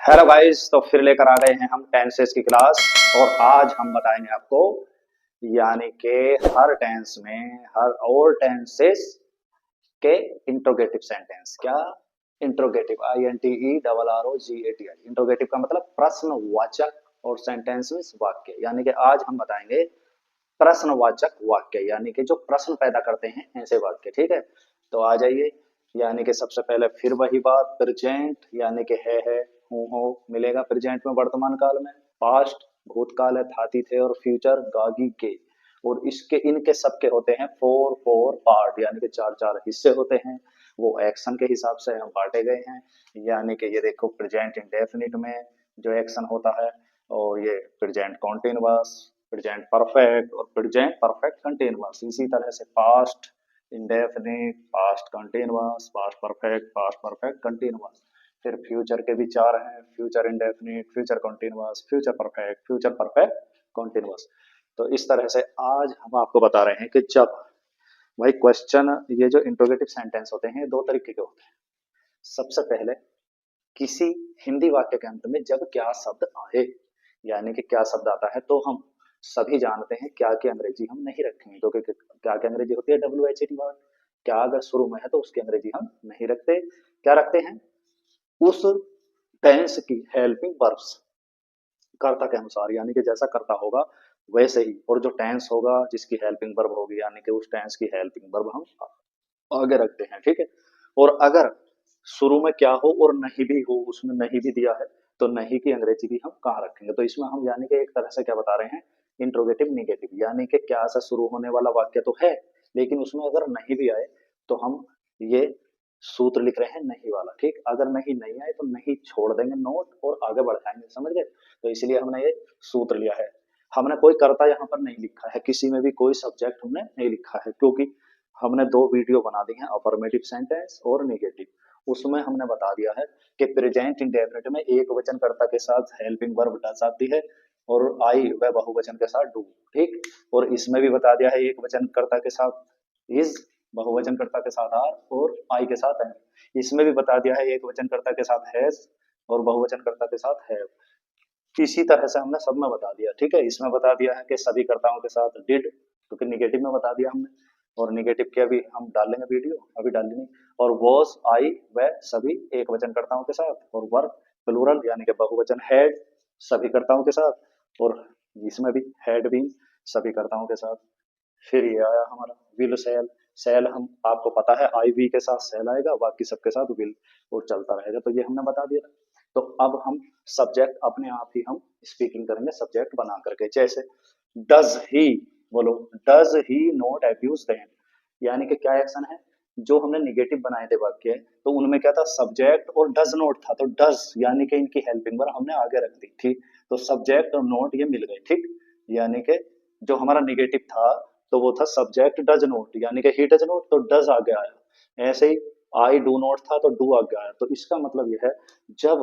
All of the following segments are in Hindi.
हेलो गाइस, तो फिर लेकर आ गए हैं हम टेंसेस की क्लास। और आज हम बताएंगे आपको यानी कि हर टेंस में हर और टेंसेस के इंट्रोगेटिव सेंटेंस। क्या? Interrogative, INTERROGATI। इंट्रोगेटिव का मतलब प्रश्नवाचक और सेंटेंस मीन्स वाक्य। यानी कि आज हम बताएंगे प्रश्नवाचक वाक्य, यानी कि जो प्रश्न पैदा करते हैं ऐसे वाक्य। ठीक है, तो आ जाइए। यानी कि सबसे पहले फिर वही बात, प्रेजेंट यानी कि है, हूँ हो मिलेगा प्रेजेंट में वर्तमान काल में। पास्ट भूतकाल है, थाती थे। और फ्यूचर गागी के। और इसके इनके सबके होते हैं फोर फोर पार्ट, यानी कि चार चार हिस्से होते हैं। वो एक्शन के हिसाब से हम बांटे गए हैं। यानी कि ये देखो, प्रेजेंट इंडेफिनिट में जो एक्शन होता है, और ये प्रेजेंट कॉन्टिन्यूअस, प्रेजेंट परफेक्ट और प्रेजेंट परफेक्ट कंटिन्यूअस। इसी तरह से past indefinite, past continuous, past perfect continuous. फिर फ्यूचर के भी चार हैं, future indefinite, future continuous, future perfect continuous. तो इस तरह से आज हम आपको बता रहे हैं कि जब भाई क्वेश्चन, ये जो इंट्रोगेटिव सेंटेंस होते हैं दो तरीके के होते हैं। सबसे पहले किसी हिंदी वाक्य के अंत में जब क्या शब्द आए, यानी कि क्या शब्द आता है, तो हम सभी जानते हैं क्या की अंग्रेजी हम नहीं रखेंगे, क्योंकि क्या की अंग्रेजी होती है WHAT वर्ड। क्या अगर शुरू में है तो उसकी अंग्रेजी हम नहीं रखते। क्या रखते हैं? उस टेंस की हेल्पिंग वर्ब्स, कर्ता के अनुसार, यानी कि जैसा कर्ता होगा वैसे ही। और जो टेंस होगा जिसकी हेल्पिंग वर्ब होगी, यानी कि उस टेंस की हेल्पिंग वर्ब हम आगे रखते हैं। ठीक है। और अगर शुरू में क्या हो और नहीं भी हो, उसमें नहीं भी दिया है, तो नहीं की अंग्रेजी भी हम कहाँ रखेंगे? तो इसमें हम यानी कि एक तरह से क्या बता रहे हैं, इंट्रोगेटिव निगेटिव। यानी कि क्या से शुरू होने वाला वाक्य तो है, लेकिन उसमें अगर नहीं भी आए तो हम ये सूत्र लिख रहे हैं नहीं वाला। ठीक, अगर नहीं नहीं आए तो नहीं छोड़ देंगे नोट और आगे बढ़ जाएंगे। समझ गए? तो इसलिए हमने ये सूत्र लिया है। हमने कोई कर्ता यहाँ पर नहीं लिखा है, किसी में भी कोई सब्जेक्ट हमने नहीं लिखा है, क्योंकि हमने दो वीडियो बना दी हैं, अफर्मेटिव सेंटेंस और नेगेटिव। उसमें हमने बता दिया है कि प्रेजेंट इंडेफिनिट में एक वचन कर्ता के साथ हेल्पिंग वर्ब डस आती है, और आई वह बहुवचन के साथ डू। ठीक, और इसमें भी बता दिया है एक वचन कर्ता के साथ इज, बहुवचन कर्ता के साथ आर, और आई के साथ है। इसमें भी बता दिया है एक वचन कर्ता के साथ हैज, और बहुवचन कर्ता के साथ हैव। इसी तरह से हमने सब में बता दिया। ठीक है, इसमें बता दिया है कि सभी कर्ताओं के साथ डिड, क्योंकि निगेटिव में बता दिया हमने। और निगेटिव के अभी हम डालेंगे वीडियो, अभी डालेंगे। और वॉज आई वह सभी एक वचन कर्ताओं के साथ, और वर्क प्लूरल यानी कि बहुवचन हैड सभी कर्ताओं के साथ, और इसमें भी हैड बीन सभी कर्ताओं के साथ। फिर ये आया हमारा विल सेल। सेल हम आपको पता है आई वी के साथ सेल आएगा, बाकी सबके साथ विल, और चलता रहेगा। तो ये हमने बता दिया। तो अब हम सब्जेक्ट अपने आप ही हम स्पीकिंग करेंगे सब्जेक्ट बना करके। जैसे डज ही, बोलो does he not abuse them, यानी कि क्या एक्शन है? जो हमने निगेटिव बनाए थे वाक्य, तो उनमें क्या था, सब्जेक्ट और डज नॉट था। तो डज यानी कि इनकी हेल्पिंग वर्ब हमने आगे रख दी। ठीक, तो सब्जेक्ट और नोट ये मिल गए। ठीक, यानी कि जो हमारा निगेटिव था तो वो था सब्जेक्ट डज नॉट, यानी कि ही डज नॉट, तो डज आगे आया। ऐसे ही आई डू नॉट था तो डू आगे आया। तो इसका मतलब यह है, जब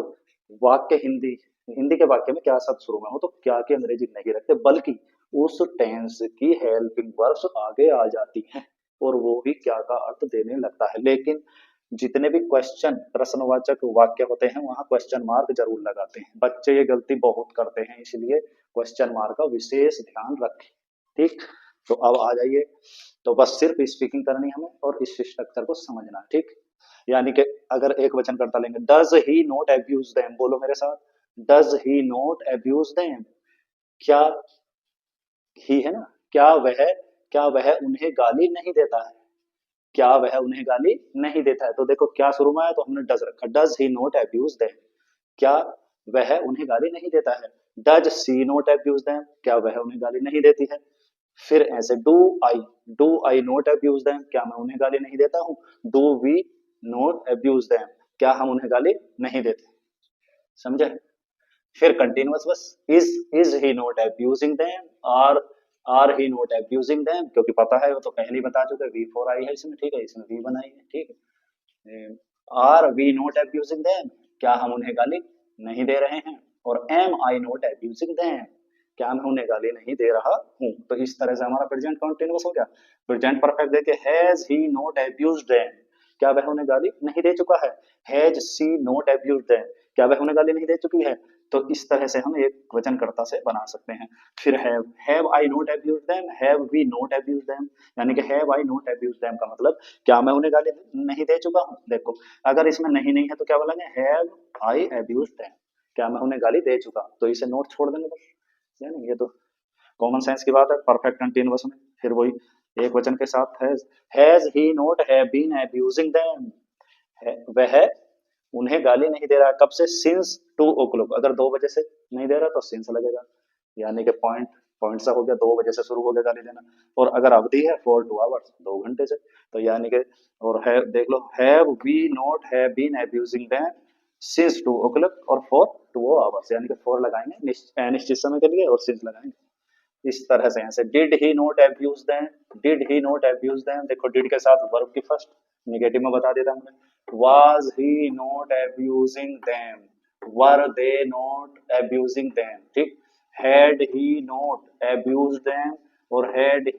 वाक्य हिंदी हिंदी के वाक्य में क्या शब्द शुरू में हो तो क्या की अंग्रेजी नहीं रखते, बल्कि उस टेंस की हेल्पिंग वर्ब्स आगे आ जाती हैं, और वो भी क्या का अर्थ देने लगता है। लेकिन जितने भी क्वेश्चन प्रश्नवाचक वाक्य होते हैं वहां क्वेश्चन मार्क जरूर लगाते हैं। बच्चे ये गलती बहुत करते हैं, इसलिए क्वेश्चन मार्क का विशेष ध्यान रखें। ठीक, तो अब आ जाइए। तो बस सिर्फ स्पीकिंग करनी है हमें, और इस स्ट्रक्चर को समझना है। ठीक, यानी कि अगर एक वचन करता लेंगे, does he not abuse them, बोलो मेरे साथ, does he not abuse them. क्या ही है ना, क्या वह उन्हें गाली नहीं देता है? क्या वह उन्हें गाली नहीं देता है? तो देखो क्या शुरू में आया तो हमने डज रखा, does he not abuse them. क्या वह उन्हें गाली नहीं देता है? Does she not abuse them, क्या वह उन्हें गाली नहीं देती है? फिर ऐसे do I not abuse them, क्या मैं उन्हें गाली नहीं देता हूँ? Do we not abuse them, क्या हम उन्हें गाली नहीं देते? समझे? फिर कंटिन्यूअस बस, is he not abusing them, are he not abusing them, क्योंकि पता है वो तो पहले ही बता चुके, वी फोर आई है इसमें। ठीक है, इसमें वी बनाई है। ठीक है, are we not abusing them, क्या हम उन्हें गाली नहीं दे रहे हैं? और am I not abusing them, क्या मैं उन्हें गाली नहीं दे रहा हूं? तो इस तरह से हमारा प्रेजेंट कंटिन्यूअस हो गया। प्रेजेंट परफेक्ट देखे, has he not abused them, क्या वह उन्हें गाली नहीं दे चुका है? Has she not abused them, क्या वह उन्हें गाली नहीं दे चुकी है? तो इस तरह से हम एक वचनकर्ता से बना सकते हैं। फिर have I not abused them, have we not abused them, यानी कि have I not abused them का मतलब क्या मैं उन्हें गाली नहीं दे चुका हूँ? देखो अगर इसमें नहीं है तो क्या बोलेंगे? हैव आई अब्यूज्ड देम, क्या मैं उन्हें गाली दे चुका? तो इसे नोट छोड़ देंगे बस, यानी ये तो कॉमन सेंस की बात है परफेक्ट कंटीन्यूअस में। फिर वही एक वचन के साथ has he not have been abusing them, वह उन्हें गाली नहीं दे रहा, कब से? सिंस 2 o'clock, अगर 2 बजे से नहीं दे रहा तो सिंस लगेगा, यानी कि पॉइंट पॉइंट सा हो गया, 2 बजे से शुरू हो गया गाली देना। और अगर अवधि है फॉर 2 hours, 2 घंटे से, तो यानी कि और है देख लो, have we not have been abusing them since 2 o'clock और फॉर 2 hours, यानी कि फॉर लगाएंगे अनिश्चित समय के लिए और सिंस लगाएंगे। इस तरह से ऐसे did he not abuse them, did he not abuse them, देखो डिड के साथ वर्ब की फर्स्ट निगेटिव में बता देता हमने, was he not abusing them, were they not abusing them, ठीक, had he not abused them और had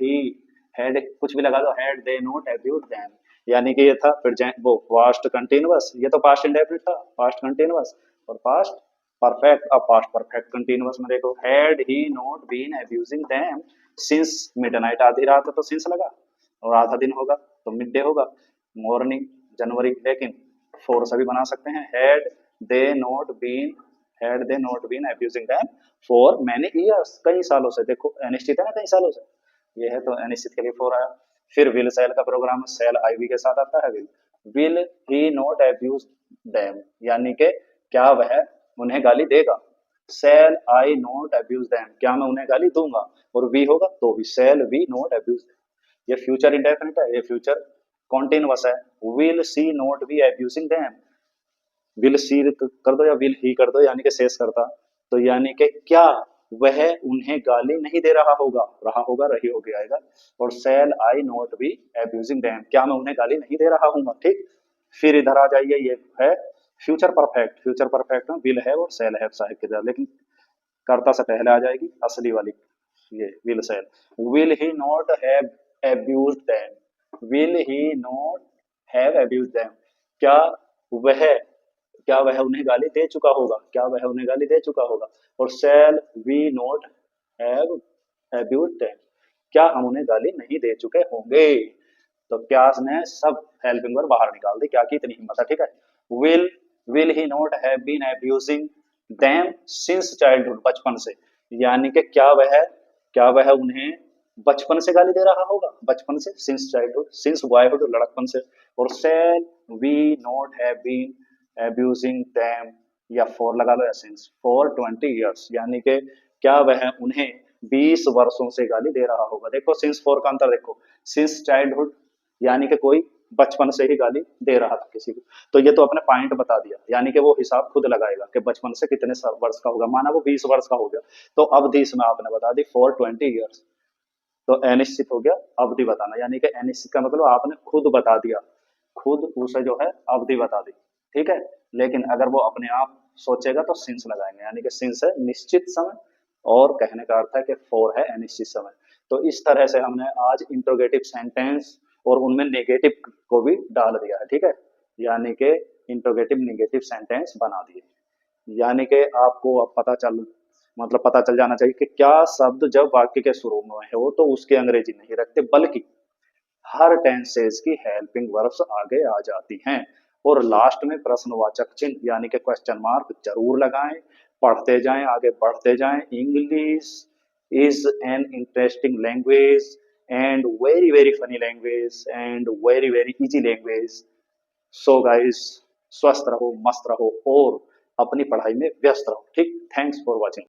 कुछ भी लगा दो, had they not abused them, यानी कि ये था प्रेजेंट वो पास्ट कंटिन्यूअस, ये तो पास्ट इंडेफिनिट था, पास्ट कंटिन्यूअस और पास्ट परफेक्ट। अब पास्ट परफेक्ट कंटिन्यूअस में देखो, had he not been abusing them since midnight, आधी रात है तो सिंस लगा, और आधा दिन होगा तो मिड डे होगा, मॉर्निंग जनवरी, लेकिन फोर से भी बना सकते हैं, they not been had they not been abusing them for many years, कई सालों से, देखो अनिश्चित है ना, कई सालों से, ये है तो अनिश्चित के लिए फोर आया। फिर विल सेल का प्रोग्राम, सेल आईवी के साथ आता है, will he not abuse them, यानी कि क्या वह उन्हें गाली देगा? Shall I not abuse them, क्या मैं उन्हें गाली दूंगा? और वी होगा तो भी सेल वी नॉट अब्यूज, ये फ्यूचर इंडेफिनिट है, ये फ्यूचर कॉन्टिन्यूअस है, will see not be abusing them, will see कर दो या विल ही कर दो, यानी कि शेष करता, तो यानी कि क्या वह उन्हें गाली नहीं दे रहा होगा रही हो गया आएगा, और shall I not be abusing them, क्या मैं उन्हें गाली नहीं दे रहा हूँ, ठीक। फिर इधर आ जाइए, ये है फ्यूचर परफेक्ट, फ्यूचर परफेक्ट में विल है और सेल है साहिब की तरह, लेकिन कर्ता से पहले आ जाएगी असली वाली, ये will shall, will he not have abused them, will he not have abused them, क्या वह क्या वह उन्हें गाली दे चुका होगा, क्या वह उन्हें गाली दे चुका होगा, और shall we not have abused them, क्या हम उन्हें गाली नहीं दे चुके होंगे? तो क्या ने सब हेल्पिंग वर्ब बाहर निकाल दी, क्या की इतनी हिम्मत है, ठीक है। Will he not have been abusing them since childhood, बचपन से, यानी कि क्या वह उन्हें बचपन से गाली दे रहा होगा, बचपन से, सिंस चाइल्डहुड, सिंस बॉयहुड लड़कपन से, और shall we not have been abusing them, या फॉर लगा लो या सिंस, फॉर 20 years, यानी कि क्या वह उन्हें 20 वर्षों से गाली दे रहा होगा। देखो सिंस फॉर का अंतर देखो, सिंस चाइल्डहुड यानी कि कोई बचपन से ही गाली दे रहा था किसी को, तो ये तो अपने पॉइंट बता दिया, यानी कि वो हिसाब खुद लगाएगा कि बचपन से कितने वर्ष का होगा, माना वो 20 वर्ष का हो गया, तो अवधि इसमें आपने बता दी फॉर 20 years, तो अनिश्चित हो गया, अवधि बताना, यानी कि अनिश्चित का मतलब आपने खुद बता दिया, खुद उसे जो है अवधि बता दी, ठीक है। लेकिन अगर वो अपने आप सोचेगा तो सिंस लगाएंगे, यानी कि सिंस है निश्चित समय, और कहने का अर्थ है कि फॉर है अनिश्चित समय। तो इस तरह से हमने आज इंट्रोगेटिव सेंटेंस और उनमें नेगेटिव को भी डाल दिया है, ठीक है, यानी कि इंट्रोगेटिव नेगेटिव सेंटेंस बना दिए, यानी कि आपको अब पता चल जाना चाहिए कि क्या शब्द जब वाक्य के शुरू में हो तो उसके अंग्रेजी नहीं रखते, बल्कि हर टेंसेस की हेल्पिंग वर्ब्स आगे आ जाती हैं, और लास्ट में प्रश्नवाचक चिन्ह यानी कि क्वेश्चन मार्क जरूर लगाएं, पढ़ते जाएं, आगे बढ़ते जाएं। English is an interesting language and very very funny language and very very easy language. So guys, स्वस्थ रहो, मस्त रहो और अपनी पढ़ाई में व्यस्त रहो, ठीक। Thanks for watching.